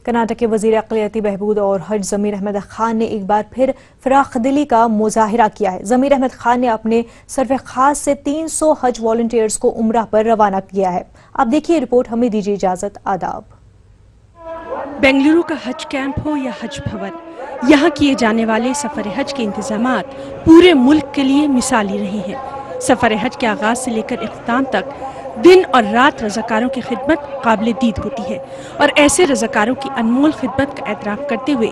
کرناٹک کے وزیر اقلیتی بہبود اور حج ضمیر احمد خان نے ایک بار پھر فراخ دلی کا مظاہرہ کیا ہے۔ ضمیر احمد خان نے اپنے سرو خاص سے 300 حج والنٹیئرز کو عمرہ پر روانہ کیا ہے۔ اب دیکھیے رپورٹ، ہمیں دیجیے اجازت۔ آداب۔ بنگلورو کا حج کیمپ ہو یا حج بھون، یہاں کیے جانے والے سفر حج کے انتظامات پورے ملک کے لیے مثالی رہے ہیں۔ سفر حج کے آغاز سے لے کر اختتام تک دن اور رات رضاکاروں کی خدمت قابل دید ہوتی ہے، اور ایسے رضاکاروں کی انمول خدمت کا اعتراف کرتے ہوئے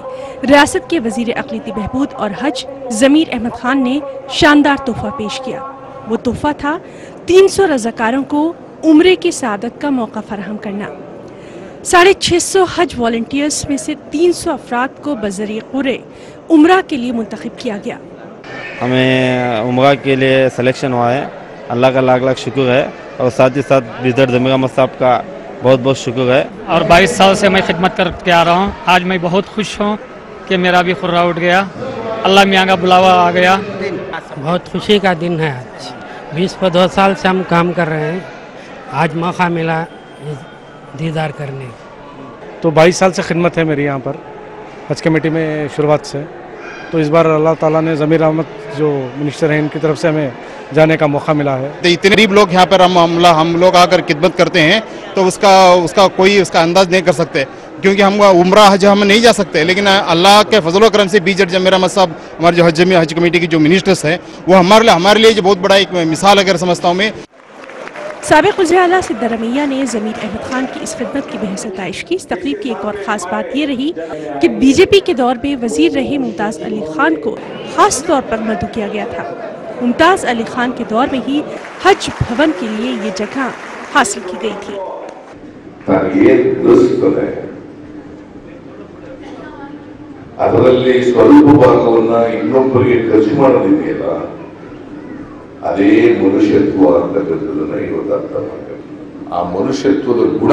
ریاست کے وزیر اقلیتی بہبود اور حج ضمیر احمد خان نے شاندار تحفہ پیش کیا۔ وہ تحفہ تھا 300 رضاکاروں کو عمرے کی سعادت کا موقع فراہم کرنا۔ 650 حج والنٹیئرز میں سے 300 افراد کو بذریعہ قرعے عمرہ کے لیے منتخب کیا گیا۔ ہمیں عمرہ کے لیے سلیکشن ہوا ہے، اللہ کا لاکھ لاکھ شکر ہے، اور ساتھ ہی ساتھ وزیر ضمیر احمد صاحب کا بہت بہت شکر ہے۔ اور 22 سال سے میں خدمت کر کے آ رہا ہوں، آج میں بہت خوش ہوں کہ میرا بھی خرہ اٹھ گیا، اللہ میاں کا بلاوا آ گیا۔ بہت خوشی کا دن ہے آج، 22 سال سے ہم کام کر رہے ہیں، آج موقع ملا دیدار کرنے۔ تو 22 سال سے خدمت ہے میری یہاں پر حج کمیٹی میں شروعات سے، تو اس بار اللہ تعالیٰ نے ضمیر احمد جو منسٹر ہیں ان کی طرف سے ہمیں جانے کا موقع ملا ہے۔ اتنے غریب لوگ یہاں پر ہم لوگ آ کر خدمت کرتے ہیں تو اس کا کوئی انداز نہیں کر سکتے، کیونکہ ہم عمرہ حج ہم نہیں جا سکتے، لیکن اللہ کے فضل و کرم سے بی جٹ ضمیر احمد صاحب ہمارے جو حج کمیٹی کی جو منسٹرز ہیں وہ ہمارے لیے جو بہت بڑا ایک مثال اگر سمجھتا ہوں میں۔ سابق وزیر اعلیٰ سدھارمیہ نے ضمیر احمد خان کی اس خدمت کی بہت ستائش کی۔ اس تقریب کی ایک اور خاص بات یہ رہی کہ بی جے پی کے دور میں وزیر رہے ممتاز علی خان کو خاص طور پر مدعو کیا گیا تھا۔ ممتاز علی خان کے دور میں ہی حج بھون کے لیے یہ جگہ حاصل کی گئی تھی۔ ಅದೇ ಮನುಷ್ಯತ್ವ ಅಂತಕ್ಕಂಥದ್ದನ್ನ ಇವತ್ತು ಅರ್ಥ ಮಾಡ್ತಾರೆ। ಆ ಮನುಷ್ಯತ್ವದ ಗುಣ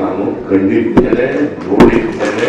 ನಾನು ಕಂಡಿದ್ದೇನೆ, ನೋಡಿದ್ದೇನೆ।